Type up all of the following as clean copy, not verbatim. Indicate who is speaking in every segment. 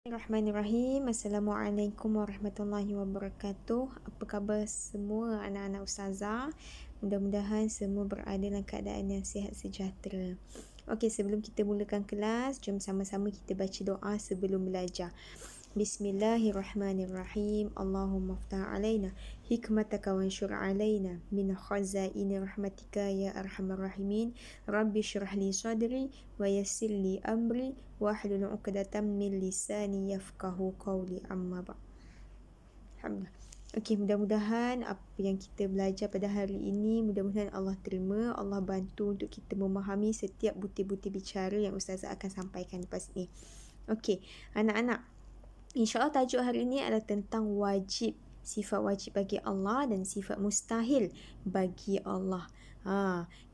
Speaker 1: Bismillahirrahmanirrahim. Assalamualaikum warahmatullahi wabarakatuh. Apa khabar semua anak-anak ustazah? Mudah-mudahan semua berada dalam keadaan yang sihat sejahtera. Okey, sebelum kita mulakan kelas, jom sama-sama kita baca doa sebelum belajar. Bismillahirrahmanirrahim. Allahumma ftah alaina hikmataka wa anshur alaina min khazaini rahmatika ya arhamar rahimin. Rabbi syrah li sadri wa yassir li amri wahlul 'uqdatam min lisani yafqahu qawli amma ba'. Alhamdulillah. Okey, mudah-mudahan apa yang kita belajar pada hari ini, mudah-mudahan Allah terima, Allah bantu untuk kita memahami setiap butir-butir bicara yang ustazah akan sampaikan lepas ni. Okey, anak-anak, InsyaAllah tajuk hari ini adalah tentang wajib, sifat wajib bagi Allah dan sifat mustahil bagi Allah.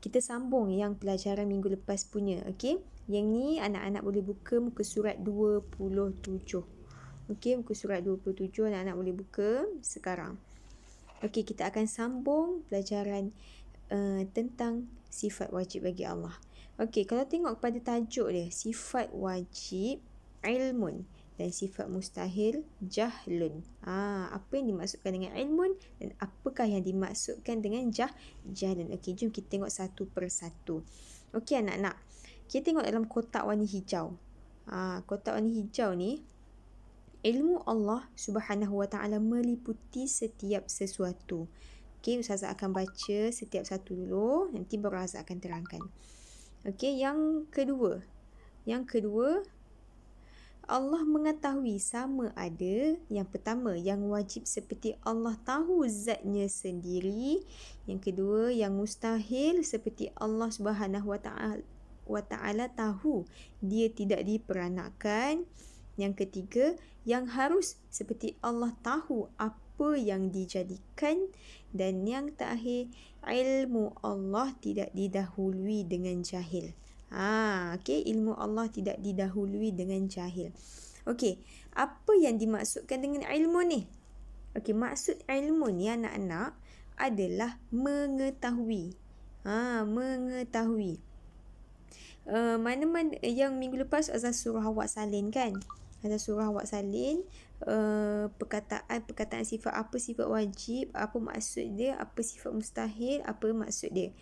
Speaker 1: Kita sambung yang pelajaran minggu lepas punya. Okey, yang ni anak-anak boleh buka muka surat 27. Okey, muka surat 27 anak-anak boleh buka sekarang. Okey, kita akan sambung pelajaran tentang sifat wajib bagi Allah. Okey, kalau tengok pada tajuk dia, sifat wajib ilmun dan sifat mustahil jahlun. Apa yang dimaksudkan dengan ilmun dan apakah yang dimaksudkan dengan jahlun? Okey, jom kita tengok satu persatu. Okey anak-anak, kita tengok dalam kotak warna hijau. Kotak warna hijau ni, ilmu Allah Subhanahu Wa Taala meliputi setiap sesuatu. Okey, ustazah akan baca setiap satu dulu, nanti baru ustazah akan terangkan. Okey, yang kedua, Allah mengetahui sama ada, yang pertama, yang wajib seperti Allah tahu zatnya sendiri. Yang kedua, yang mustahil seperti Allah Subhanahu Wa Taala tahu dia tidak diperanakkan. Yang ketiga, yang harus seperti Allah tahu apa yang dijadikan. Dan yang terakhir, ilmu Allah tidak didahului dengan jahil. Okey, ilmu Allah tidak didahului dengan jahil. Okey, apa yang dimaksudkan dengan ilmu ni? Okey, maksud ilmu ni anak-anak adalah mengetahui. Mengetahui. Mana-mana yang minggu lepas Azaz surah awak salin kan? Azaz surah awak salin perkataan sifat apa sifat wajib, apa maksud dia, apa sifat mustahil, apa maksud dia.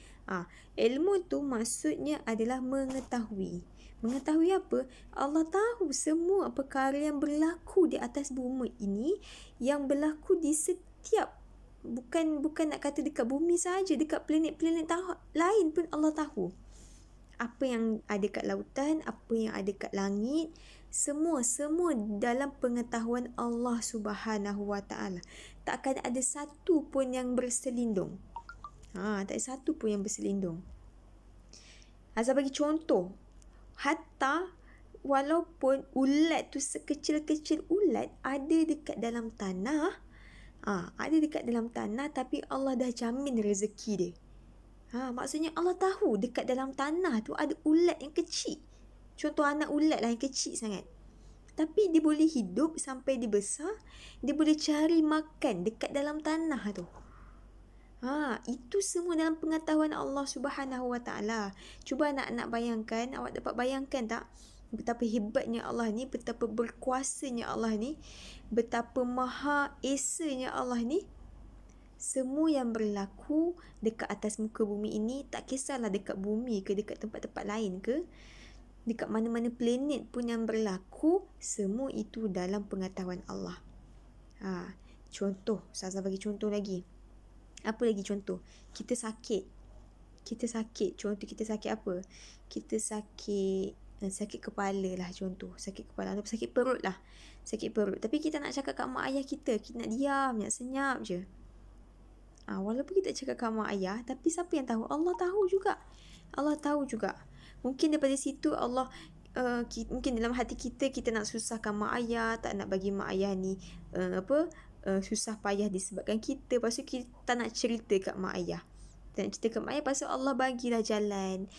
Speaker 1: Ilmu tu maksudnya adalah mengetahui. Mengetahui apa? Allah tahu semua perkara yang berlaku di atas bumi ini, yang berlaku di setiap, bukan nak kata dekat bumi saja, dekat planet-planet lain pun Allah tahu. Apa yang ada kat lautan, apa yang ada kat langit, semua dalam pengetahuan Allah Subhanahu Wa Taala. Takkan ada satu pun yang berselindung. Tak ada satu pun yang berselindung. Azhar bagi contoh. Hatta walaupun ulat tu sekecil-kecil ulat ada dekat dalam tanah. Ada dekat dalam tanah, tapi Allah dah jamin rezeki dia. Maksudnya Allah tahu dekat dalam tanah tu ada ulat yang kecil. Contoh anak ulat lah yang kecil sangat. Tapi dia boleh hidup sampai dia besar. Dia boleh cari makan dekat dalam tanah tu. Itu semua dalam pengetahuan Allah Subhanahu Wa Taala. Cuba anak-anak bayangkan, awak dapat bayangkan tak betapa hebatnya Allah ni, betapa berkuasanya Allah ni, betapa maha esanya Allah ni. Semua yang berlaku dekat atas muka bumi ini, tak kisahlah dekat bumi ke dekat tempat-tempat lain ke, dekat mana-mana planet pun yang berlaku, semua itu dalam pengetahuan Allah. Contoh, Ustazah bagi contoh lagi. Apa lagi contoh? Kita sakit. Contoh kita sakit apa? Kita sakit kepala lah contoh. Sakit kepala atau sakit perut lah. Sakit perut. Tapi kita nak cakap kat mak ayah kita nak diam, nak senyap je. Walaupun kita cakap kat mak ayah, tapi siapa yang tahu? Allah tahu juga. Allah tahu juga. Mungkin daripada situ Allah mungkin dalam hati kita nak susahkan mak ayah, tak nak bagi mak ayah ni susah payah disebabkan kita. Lepas tu kita nak cerita kat mak ayah. Tak nak cerita kat mak ayah, lepas tu Allah bagilah jalan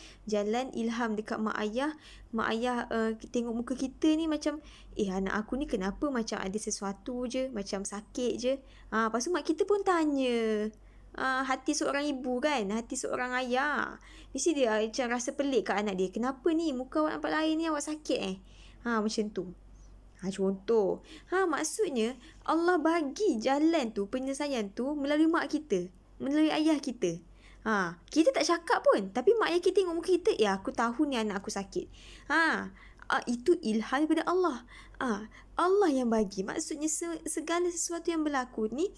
Speaker 1: ilham dekat mak ayah. Mak ayah tengok muka kita ni macam, anak aku ni kenapa macam ada sesuatu je, macam sakit je. Lepas tu mak kita pun tanya. Hati seorang ibu kan, hati seorang ayah, mesti dia macam rasa pelik kat anak dia. Kenapa ni muka awak nampak lain ni, awak sakit macam tu. Contoh. Maksudnya Allah bagi jalan tu, penyelesaian tu melalui mak kita, melalui ayah kita. Kita tak cakap pun, tapi mak ayah kita tengok muka kita, aku tahu ni anak aku sakit. Itu ilham daripada Allah. Allah yang bagi. Maksudnya segala sesuatu yang berlaku ni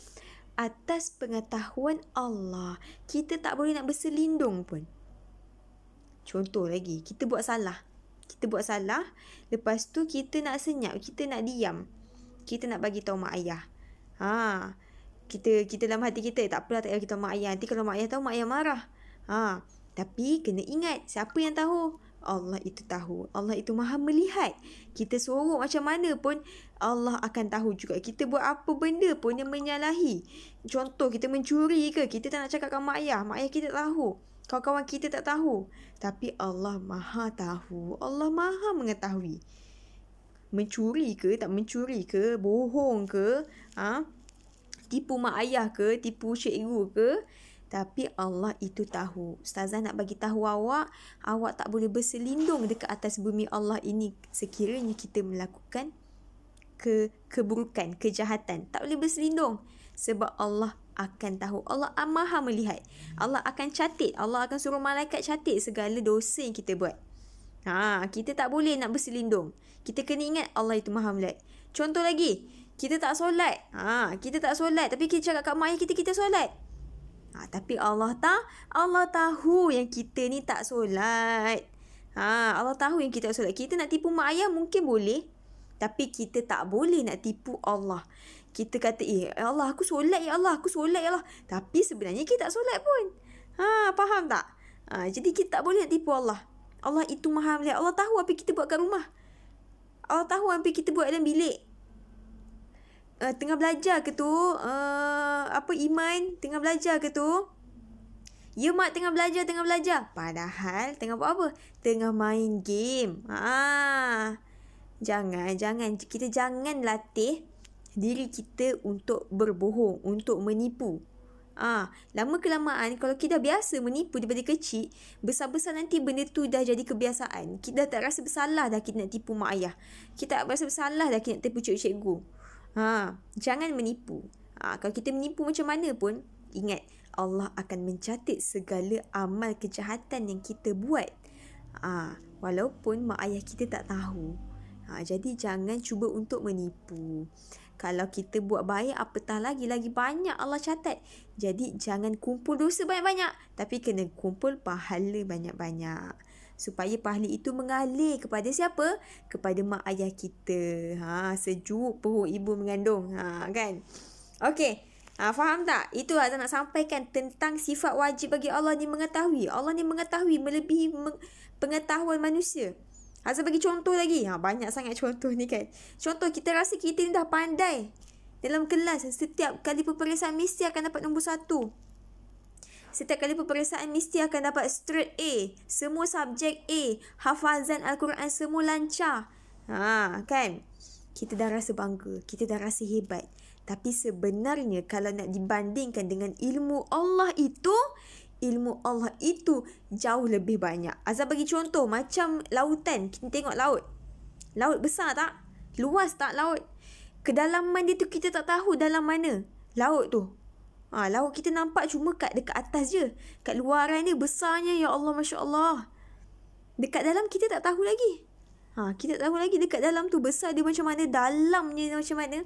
Speaker 1: atas pengetahuan Allah. Kita tak boleh nak berselindung pun. Contoh lagi, kita buat salah. Lepas tu kita nak senyap, kita nak diam. Kita nak bagi tahu mak ayah. Kita dalam hati kita, tak apalah, tak payah kita tahu mak ayah. Nanti kalau mak ayah tahu, mak ayah marah. Tapi kena ingat, siapa yang tahu? Allah itu tahu. Allah itu maha melihat. Kita sorok macam mana pun, Allah akan tahu juga. Kita buat apa benda pun yang menyalahi. Contoh, kita mencuri ke, kita tak nak cakap dengan mak ayah kita tahu. Kawan-kawan kita tak tahu. Tapi Allah maha tahu. Allah maha mengetahui. Mencuri ke, tak mencuri ke, bohong ke, tipu mak ayah ke, tipu cikgu ke, tapi Allah itu tahu. Ustazah nak bagi tahu awak tak boleh berselindung dekat atas bumi Allah ini sekiranya kita melakukan keburukan, kejahatan. Tak boleh berselindung. Sebab Allah akan tahu. Allah maha melihat. Allah akan catat. Allah akan suruh malaikat catat segala dosa yang kita buat. Kita tak boleh nak berselindung. Kita kena ingat Allah itu maha melihat. Contoh lagi, kita tak solat. Kita tak solat, tapi kita cakap kat mak ayah kita solat. Tapi Allah tahu yang kita ni tak solat. Allah tahu yang kita tak solat. Kita nak tipu mak ayah mungkin boleh, tapi kita tak boleh nak tipu Allah. Kita kata, Allah aku solat ya Allah, tapi sebenarnya kita tak solat pun. Faham tak? Jadi kita tak boleh nak tipu Allah. Allah itu maha melihat. Allah tahu apa kita buat kat rumah. Allah tahu apa kita buat dalam bilik. Tengah belajar ke tu? Iman tengah belajar ke tu? Ya mak, tengah belajar. Padahal tengah buat apa? Tengah main game. Jangan. Kita jangan latih diri kita untuk berbohong, untuk menipu. Lama kelamaan kalau kita dah biasa menipu daripada kecil, besar-besar nanti benda tu dah jadi kebiasaan. Kita dah tak rasa bersalah dah kita nak tipu mak ayah. Kita tak rasa bersalah dah kita nak tipu cikgu. Jangan menipu. Kalau kita menipu macam mana pun, ingat Allah akan mencatat segala amal kejahatan yang kita buat. Walaupun mak ayah kita tak tahu. Jadi jangan cuba untuk menipu. Kalau kita buat baik, apatah lagi banyak Allah catat. Jadi jangan kumpul dosa banyak-banyak, tapi kena kumpul pahala banyak-banyak. Supaya pahala itu mengalir kepada siapa? Kepada mak ayah kita. Sejuk perut ibu mengandung. Kan? Okey. Faham tak? Itu Azhar nak sampaikan tentang sifat wajib bagi Allah ni mengetahui. Allah ni mengetahui melebihi pengetahuan manusia. Azhar bagi contoh lagi. Banyak sangat contoh ni kan. Contoh, kita rasa kita ni dah pandai. Dalam kelas, setiap kali peperiksaan mesti akan dapat nombor 1. Setiap kali peperiksaan mesti akan dapat straight A. Semua subjek A. Hafazan Al-Quran semua lancar. Kan? Kita dah rasa bangga. Kita dah rasa hebat. Tapi sebenarnya kalau nak dibandingkan dengan ilmu Allah itu jauh lebih banyak. Azhar bagi contoh macam lautan. Kita tengok laut. Laut besar tak? Luas tak laut? Kedalaman dia tu kita tak tahu dalam mana laut tu. Laut kita nampak cuma dekat atas je. Kat luaran dia besarnya, ya Allah, Masya Allah. Dekat dalam kita tak tahu lagi. Kita tak tahu lagi dekat dalam tu besar dia macam mana, dalamnya macam mana.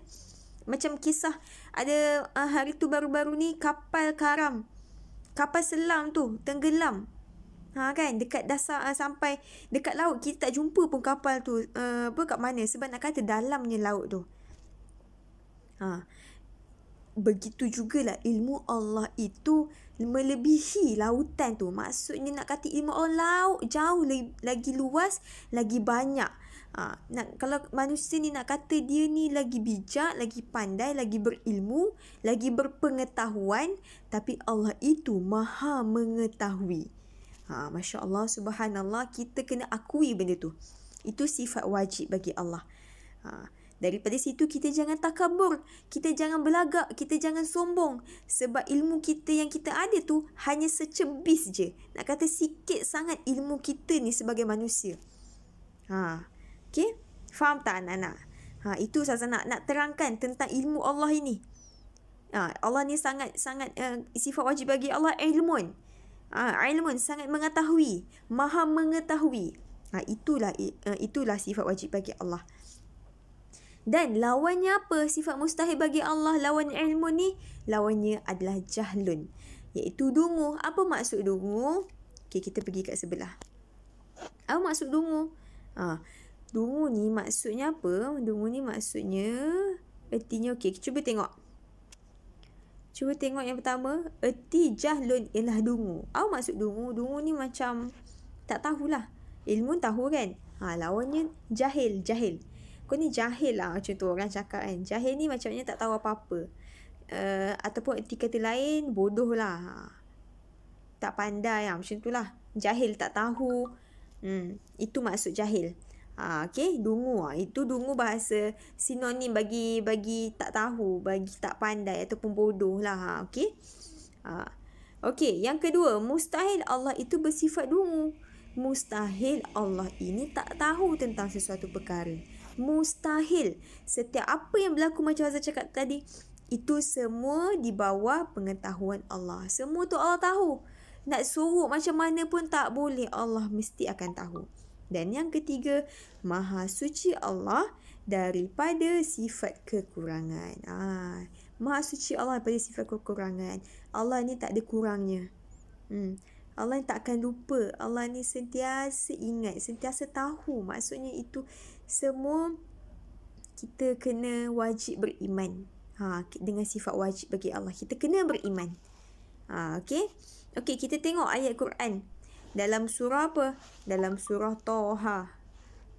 Speaker 1: Macam kisah ada hari tu baru-baru ni kapal karam. Kapal selam tu tenggelam. Kan dekat dasar sampai dekat laut kita tak jumpa pun kapal tu kat mana, sebab nak kata dalamnya laut tu. Begitu jugalah ilmu Allah itu melebihi lautan tu. Maksudnya nak kata ilmu Allah laut jauh lagi luas, lagi banyak. Kalau manusia ni nak kata dia ni lagi bijak, lagi pandai, lagi berilmu, lagi berpengetahuan, tapi Allah itu maha mengetahui. Masya Allah, subhanallah, kita kena akui benda tu. Itu sifat wajib bagi Allah. Daripada situ kita jangan takabur, kita jangan belagak, kita jangan sombong. Sebab ilmu kita yang kita ada tu hanya secebis je. Nak kata sikit sangat ilmu kita ni sebagai manusia. Okay? Faham tak anak-anak? Itu Ustazah nak terangkan tentang ilmu Allah ini. Allah ni sangat sifat wajib bagi Allah ilmun. Ilmun, sangat mengetahui, maha mengetahui. Itulah sifat wajib bagi Allah. Dan lawannya apa? Sifat mustahil bagi Allah, lawan ilmu ni, lawannya adalah jahlun, iaitu dungu. Apa maksud dungu? Okay, kita pergi kat sebelah. Apa maksud dungu? Dungu ni maksudnya apa? Dungu ni maksudnya, ertinya, okay, cuba tengok. Cuba tengok yang pertama, erti jahlun ialah dungu. Apa maksud dungu? Dungu ni macam tak tahulah. Ilmu tahu kan? Lawannya jahil. Kau ni jahil lah, macam tu orang cakap kan. Jahil ni macamnya tak tahu apa-apa. Ataupun erti kata lain, bodoh lah. Tak pandai lah, macam tu lah. Jahil, tak tahu. Itu maksud jahil. Okay, dungu. Itu dungu bahasa sinonim bagi tak tahu, bagi tak pandai ataupun bodoh lah. Okay. Okay, yang kedua, mustahil Allah itu bersifat dungu. Mustahil Allah ini tak tahu tentang sesuatu perkara. Mustahil. Setiap apa yang berlaku macam Azhar cakap tadi, itu semua di bawah pengetahuan Allah. Semua tu Allah tahu. Nak suruh macam mana pun tak boleh. Allah mesti akan tahu. Dan yang ketiga, maha suci Allah daripada sifat kekurangan. Maha suci Allah daripada sifat kekurangan. Allah ni tak ada kurangnya. Allah ni tak akan lupa. Allah ni sentiasa ingat, sentiasa tahu. Maksudnya itu semua kita kena wajib beriman. Dengan sifat wajib bagi Allah. Kita kena beriman. Okay, kita tengok ayat Quran. Dalam surah apa? Dalam surah Taha.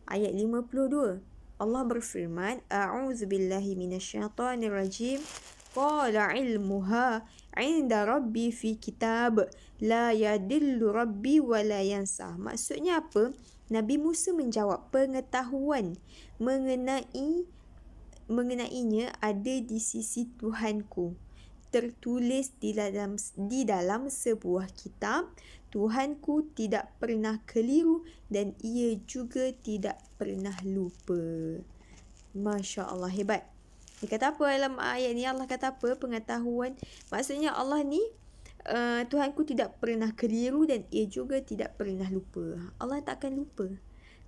Speaker 1: Ayat 52. Allah berfirman, A'udzubillahi minasyaitanirrajim. Qala ilmuha 'inda rabbi fi kitab. La yadillu rabbi wa la yansa. Maksudnya apa? Nabi Musa menjawab, pengetahuan mengenainya ada di sisi Tuhanku. Tertulis di dalam sebuah kitab. Tuhanku tidak pernah keliru dan ia juga tidak pernah lupa. Masya Allah, hebat. Dia kata apa dalam ayat ni? Allah kata apa? Pengetahuan. Maksudnya Allah ni, Tuhanku tidak pernah keliru dan ia juga tidak pernah lupa. Allah tak akan lupa.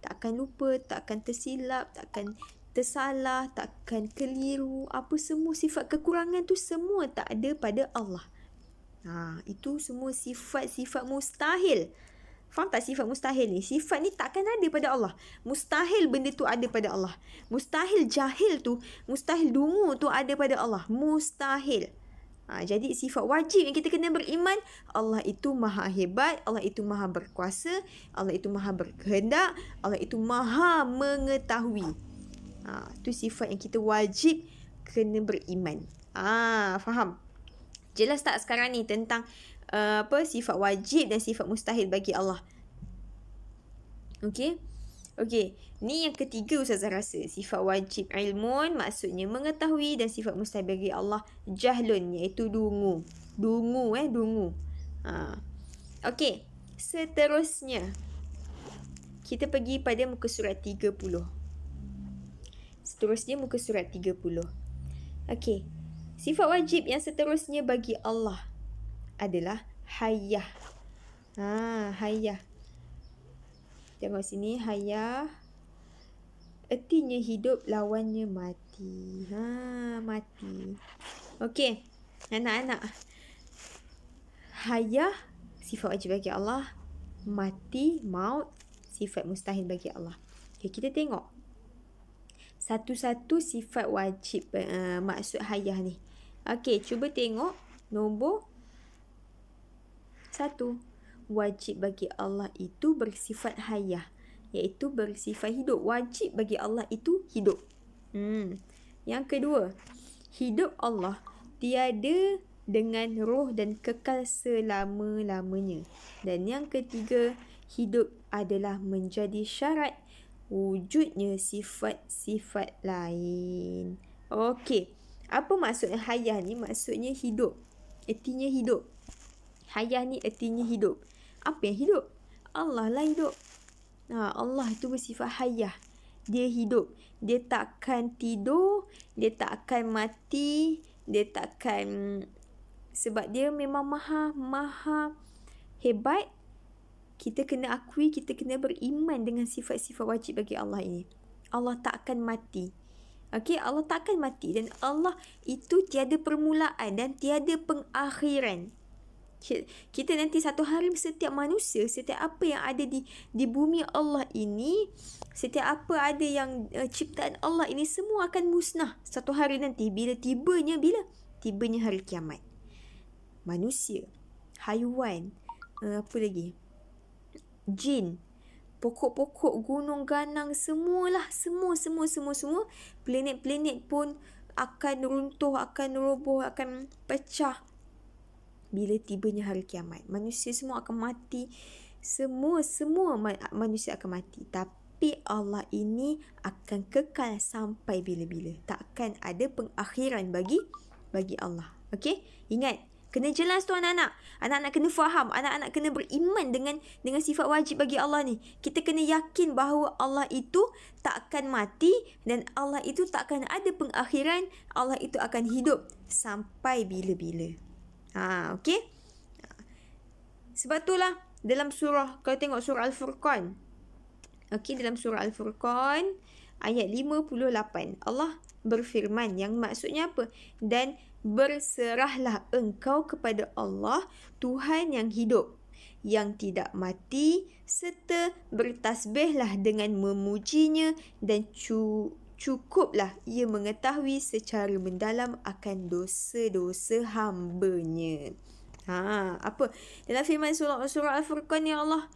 Speaker 1: Tak akan lupa, tak akan tersilap, tak akan tersalah, tak akan keliru. Apa semua sifat kekurangan tu semua tak ada pada Allah. Itu semua sifat-sifat mustahil. Faham tak sifat mustahil ni? Sifat ni takkan ada pada Allah. Mustahil benda tu ada pada Allah. Mustahil jahil tu, mustahil dungu tu ada pada Allah. Mustahil. Jadi sifat wajib yang kita kena beriman, Allah itu maha hebat, Allah itu maha berkuasa, Allah itu maha berkehendak, Allah itu maha mengetahui. Itu sifat yang kita wajib kena beriman. Faham? Jelas tak sekarang ni tentang sifat wajib dan sifat mustahil bagi Allah? Okey. Ni yang ketiga Ustazah rasa. Sifat wajib ilmun maksudnya mengetahui, dan sifat mustahil bagi Allah jahlun, iaitu dungu. Dungu. Okey. Seterusnya kita pergi pada muka surat 30. Okey. Sifat wajib yang seterusnya bagi Allah adalah hayah. Hayah. Tengok sini, hayah. Ertinya hidup, lawannya mati. Mati. Okey. Anak-anak. Hayah, sifat wajib bagi Allah. Mati, maut, sifat mustahil bagi Allah. Okay, kita tengok satu-satu sifat wajib maksud hayah ni. Okey, cuba tengok nombor 1. Wajib bagi Allah itu bersifat hayah, iaitu bersifat hidup. Wajib bagi Allah itu hidup. Yang kedua, hidup Allah tiada dengan roh dan kekal selama-lamanya. Dan yang ketiga, hidup adalah menjadi syarat wujudnya sifat-sifat lain. Okey. Apa maksud hayah ni? Maksudnya hidup. Ertinya hidup. Hayah ni ertinya hidup. Apa yang hidup? Allah lah hidup. Allah itu bersifat hayah. dia hidup. Dia takkan tidur, dia takkan mati, dia takkan, sebab dia memang maha hebat. Kita kena akui, kita kena beriman dengan sifat-sifat wajib bagi Allah ini. Allah tak akan mati. Okey, Allah tak akan mati dan Allah itu tiada permulaan dan tiada pengakhiran. Kita nanti satu hari, setiap manusia, setiap apa yang ada di bumi Allah ini, setiap apa ada yang ciptaan Allah ini, semua akan musnah satu hari nanti. Bila tibanya hari kiamat. Manusia, haiwan, apa lagi? Jin, pokok-pokok, gunung ganang, semualah, semua. Planet-planet pun akan runtuh, akan roboh, akan pecah. Bila tibanya hari kiamat, manusia semua akan mati. Semua manusia akan mati. Tapi Allah ini akan kekal sampai bila-bila. Takkan ada pengakhiran bagi Allah. Okey? Ingat, kena jelas tu anak-anak. Anak-anak kena faham. Anak-anak kena beriman dengan sifat wajib bagi Allah ni. Kita kena yakin bahawa Allah itu tak akan mati dan Allah itu tak akan ada pengakhiran. Allah itu akan hidup sampai bila-bila. Okey? Sebab itulah dalam surah, kalau tengok surah Al-Furqan. Okey, dalam surah Al-Furqan ayat 58. Allah berfirman, yang maksudnya apa? Dan berserahlah engkau kepada Allah, Tuhan yang hidup, yang tidak mati, serta bertasbihlah dengan memujinya, dan cukuplah ia mengetahui secara mendalam akan dosa-dosa hambanya. Apa? Dalam firman surah Al-Furqan ni Allah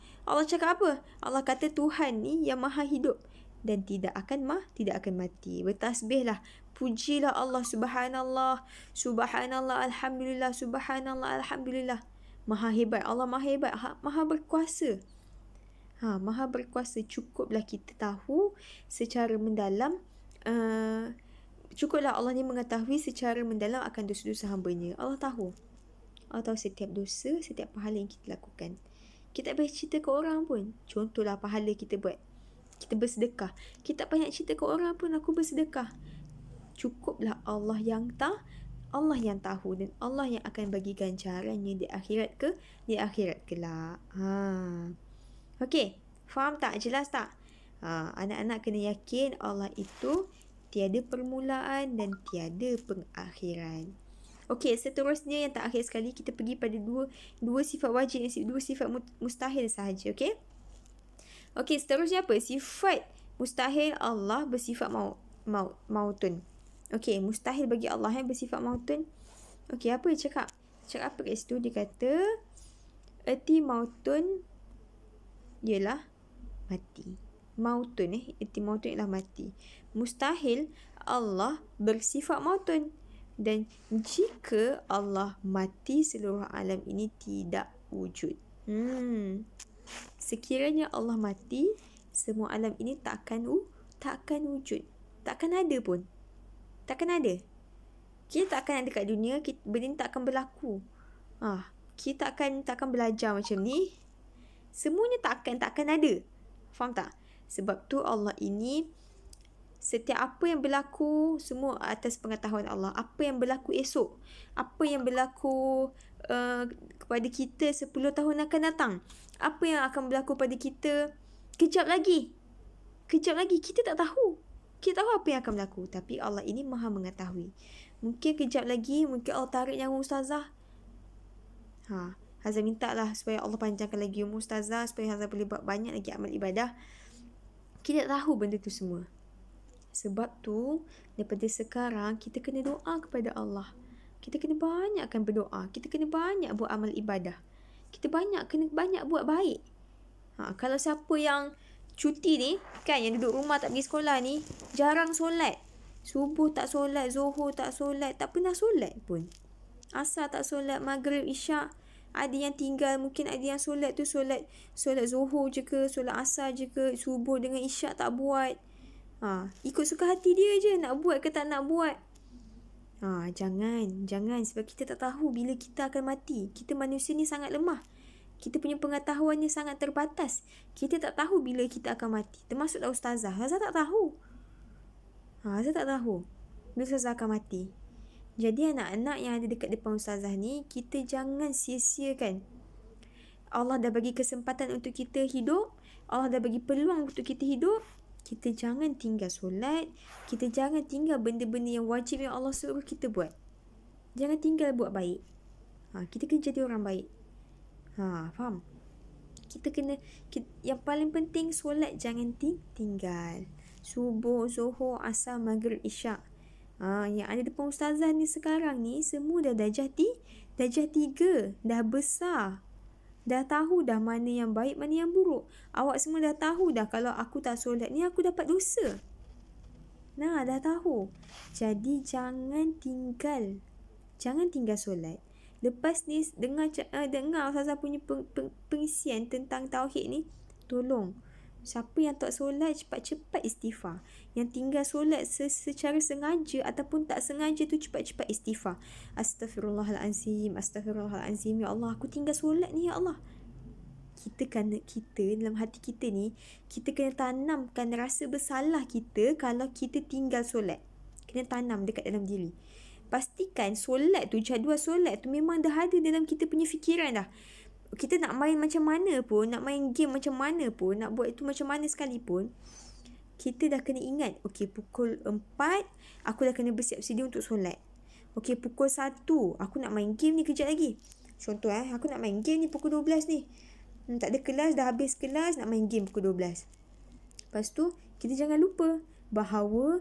Speaker 1: cakap apa? Allah kata Tuhan ni yang maha hidup dan tidak akan mati. Bertasbihlah, pujilah Allah, subhanallah, alhamdulillah, subhanallah, alhamdulillah. Maha hebat, Allah maha hebat, maha berkuasa. Maha berkuasa. Cukuplah kita tahu secara mendalam, cukuplah Allah ni mengetahui secara mendalam akan dosa-dosa hamba-Nya. Allah tahu setiap dosa, setiap pahala yang kita lakukan. Kita tak payah cerita ke orang pun. Contohlah pahala kita buat, kita bersedekah. Kita tak payah cerita ke orang pun, aku bersedekah. Cukuplah Allah yang tahu dan Allah yang akan bagi ganjarannya di akhirat kelak. Okey, faham tak? Jelas tak? Anak-anak kena yakin Allah itu tiada permulaan dan tiada pengakhiran. Okey, seterusnya yang terakhir sekali, kita pergi pada dua sifat wajib dan dua sifat mustahil sahaja. Okey? Okey, seterusnya apa? Sifat mustahil Allah bersifat mautun. Okey, mustahil bagi Allah yang bersifat mautun. Okey, apa dia cakap? Cakap apa kat situ? Dia kata, erti mautun ialah mati. Mautun erti mautun ialah mati. Mustahil Allah bersifat mautun. Dan jika Allah mati, seluruh alam ini tidak wujud. Sekiranya Allah mati, semua alam ini takkan wujud. Takkan ada pun. Takkan ada. Kita takkan ada kat dunia, benda ni tak akan berlaku. Kita takkan belajar macam ni. Semuanya takkan ada. Faham tak? Sebab tu Allah ini, setiap apa yang berlaku, semua atas pengetahuan Allah. Apa yang berlaku esok, apa yang berlaku kepada kita 10 tahun akan datang, apa yang akan berlaku pada kita kejap lagi, kita tak tahu. Kita tahu apa yang akan berlaku, tapi Allah ini maha mengetahui. Mungkin kejap lagi, mungkin Allah tarik nyawa ustazah. Hazal minta lah supaya Allah panjangkan lagi umur ustazah, supaya Hazal boleh buat banyak lagi amal ibadah. Kita tak tahu benda tu semua. Sebab tu, daripada sekarang, kita kena doa kepada Allah. Kita kena banyakkan berdoa. Kita kena banyak buat amal ibadah. Kita kena banyak buat baik. Kalau siapa yang cuti ni, kan, yang duduk rumah tak pergi sekolah ni, jarang solat. Subuh tak solat, Zuhur tak solat, tak pernah solat pun. Asar tak solat, Maghrib, Isyak. Ada yang tinggal, mungkin ada yang solat tu solat Zuhur je ke, solat Asar je ke, Subuh dengan Isyak tak buat. Ikut suka hati dia je, nak buat ke tak nak buat. Jangan, sebab kita tak tahu bila kita akan mati. Kita manusia ni sangat lemah. Kita punya pengetahuannya sangat terbatas. Kita tak tahu bila kita akan mati. Termasuklah ustazah. Ustazah tak tahu. Ustazah tak tahu bila ustazah akan mati. Jadi anak-anak yang ada dekat depan ustazah ni, kita jangan sia-siakan. Allah dah bagi kesempatan untuk kita hidup. Allah dah bagi peluang untuk kita hidup. Kita jangan tinggal solat. Kita jangan tinggal benda-benda yang wajib yang Allah suruh kita buat. Jangan tinggal buat baik. Kita kena jadi orang baik. Faham? Yang paling penting solat jangan tinggal. Subuh, zuhur, asar, maghrib, isyak. Yang ada depan ustazah ni sekarang ni semua dah darjah 3. Dah besar. Dah tahu dah mana yang baik, mana yang buruk. Awak semua dah tahu dah kalau aku tak solat ni aku dapat dosa. Dah tahu. Jadi jangan tinggal solat. Lepas ni dengar ustazah punya pengisian tentang tauhid ni, tolong siapa yang tak solat cepat-cepat istighfar. Yang tinggal solat secara sengaja ataupun tak sengaja tu cepat-cepat istighfar. Astaghfirullahalazim, astaghfirullahalazim. Ya Allah, aku tinggal solat ni ya Allah. Kita dalam hati kita ni, kita kena tanamkan rasa bersalah kita kalau kita tinggal solat. Kena tanam dekat dalam diri. Pastikan solat tu, jadual solat tu memang dah ada dalam kita punya fikiran dah. Kita nak main macam mana pun, nak main game macam mana pun, nak buat itu macam mana sekalipun, kita dah kena ingat, pukul 4 aku dah kena bersiap sedia untuk solat. Pukul 1 aku nak main game ni kejap lagi. Contoh aku nak main game ni pukul 12 ni. Tak ada kelas, dah habis kelas, nak main game pukul 12. Lepas tu kita jangan lupa bahawa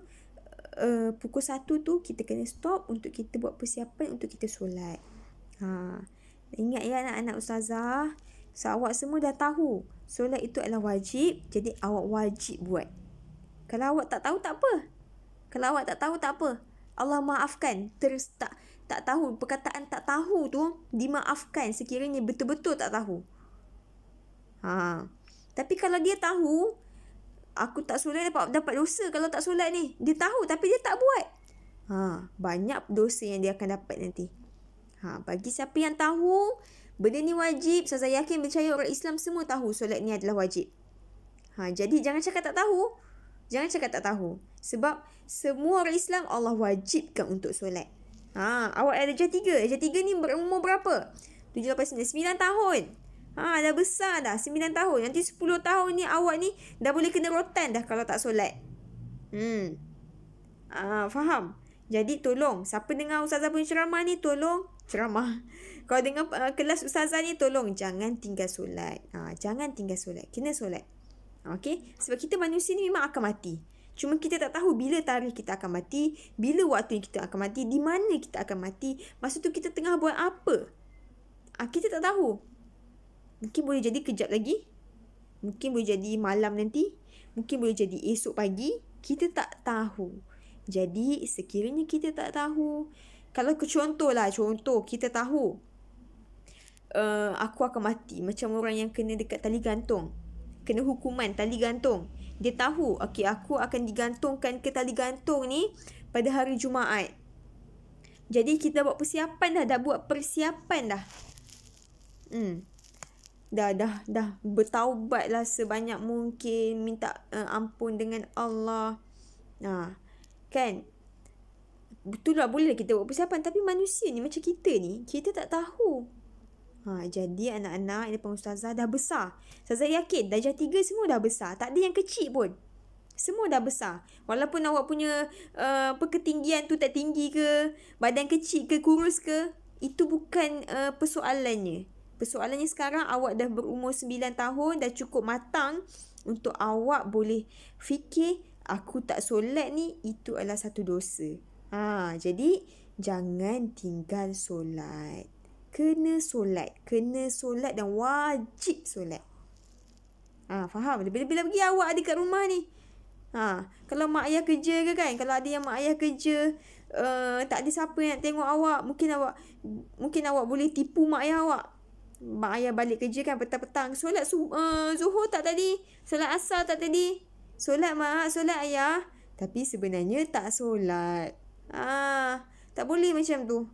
Speaker 1: pukul 1 tu kita kena stop untuk kita buat persiapan untuk kita solat. Ingat ya anak-anak ustazah, awak semua dah tahu solat itu adalah wajib, jadi awak wajib buat. Kalau awak tak tahu tak apa. Allah maafkan. Tak tahu, perkataan tak tahu tu dimaafkan sekiranya betul-betul tak tahu. Tapi kalau dia tahu, aku tak solat dapat dosa kalau tak solat ni. Dia tahu tapi dia tak buat. Banyak dosa yang dia akan dapat nanti. Bagi siapa yang tahu benda ni wajib, saya yakin percaya orang Islam semua tahu solat ni adalah wajib. Jadi jangan cakap tak tahu. Sebab semua orang Islam Allah wajibkan untuk solat. Awak ada darjah 3. Darjah 3 ni berumur berapa? 7, 8, 9 tahun. Dah besar dah, 9 tahun. Nanti 10 tahun ni awak ni dah boleh kena rotan dah kalau tak solat. Faham? Jadi tolong, siapa dengar ustazah punya ceramah ni, tolong ceramah. Kalau dengar kelas ustazah ni, tolong jangan tinggal solat. Jangan tinggal solat. Kena solat. Sebab kita manusia ni memang akan mati. Cuma kita tak tahu bila tarikh kita akan mati, bila waktu kita akan mati, di mana kita akan mati. Masa tu kita tengah buat apa? Kita tak tahu. Mungkin boleh jadi kejap lagi. Mungkin boleh jadi malam nanti. Mungkin boleh jadi esok pagi. Kita tak tahu. Jadi sekiranya kita tak tahu, kalau contoh kita tahu aku akan mati, macam orang yang kena dekat tali gantung, kena hukuman tali gantung. Dia tahu aku akan digantungkan ke tali gantung ni pada hari Jumaat. Jadi kita buat persiapan dah buat persiapan dah. Dah bertaubatlah sebanyak mungkin, minta ampun dengan Allah. Kan? Betul lah, boleh kita buat persiapan. Tapi manusia ni macam kita ni, kita tak tahu. Jadi anak-anak depan ustazah dah besar. Ustazah yakin darjah 3 semua dah besar. Tak ada yang kecil pun. Semua dah besar. Walaupun awak punya ketinggian tu tak tinggi ke, badan kecil ke, kurus ke, itu bukan persoalannya. Persoalannya sekarang awak dah berumur 9 tahun, dah cukup matang untuk awak boleh fikir, aku tak solat ni, itu adalah satu dosa. Jadi jangan tinggal solat. Kena solat dan wajib solat. Faham? Lebih-lebih lagi awak ada kat rumah ni. Kalau mak ayah kerja ke kan, kalau ada yang mak ayah kerja, tak ada siapa yang nak tengok awak, mungkin awak boleh tipu mak ayah awak. Mak ayah balik kerja kan petang-petang, solat zuhur tak tadi, solat asar tak tadi, solat mak, solat ayah, tapi sebenarnya tak solat. Tak boleh macam tu.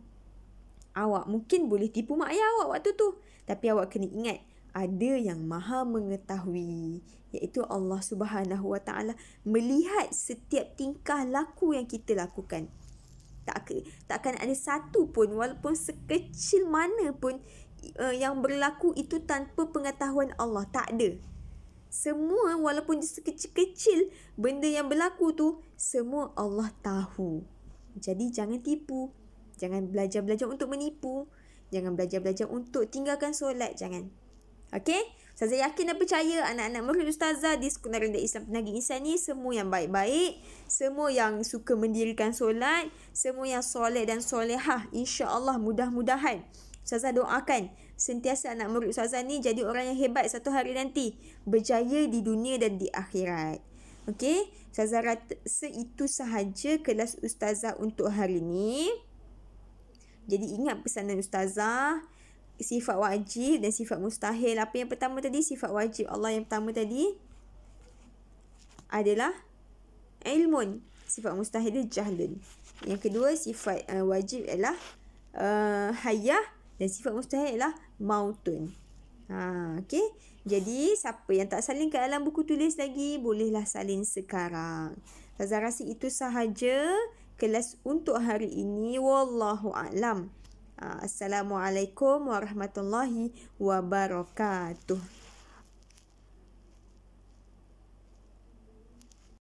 Speaker 1: Awak mungkin boleh tipu mak ayah awak waktu tu, tapi awak kena ingat, ada yang maha mengetahui, iaitu Allah Subhanahu Wa Taala melihat setiap tingkah laku yang kita lakukan. Takkan ada satu pun, walaupun sekecil mana pun yang berlaku itu tanpa pengetahuan Allah. Tak ada. Semua walaupun sekecil-kecil benda yang berlaku tu, semua Allah tahu. Jadi jangan tipu. Jangan belajar-belajar untuk menipu. Jangan belajar-belajar untuk tinggalkan solat. Jangan. Okey? Ustazah yakin dan percaya anak-anak murid Ustazah di Sekolah Rendah Islam Penagih Insan ni semua yang baik-baik, semua yang suka mendirikan solat, semua yang soleh dan solehah. InsyaAllah mudah-mudahan Ustazah doakan sentiasa anak murid Ustazah ni jadi orang yang hebat satu hari nanti, berjaya di dunia dan di akhirat. Okey? Ustazah rasa itu sahaja kelas Ustazah untuk hari ni. Jadi ingat pesanan Ustazah, sifat wajib dan sifat mustahil. Apa yang pertama tadi? Sifat wajib Allah yang pertama tadi adalah ilmun. Sifat mustahil dia jahlun. Yang kedua, sifat wajib adalah hayah, dan sifat mustahil adalah mautun. Okey. Jadi siapa yang tak salin kat dalam buku tulis lagi, bolehlah salin sekarang. Ustazah rasa itu sahaja kelas untuk hari ini. Wallahu a'lam. Assalamualaikum warahmatullahi wabarakatuh.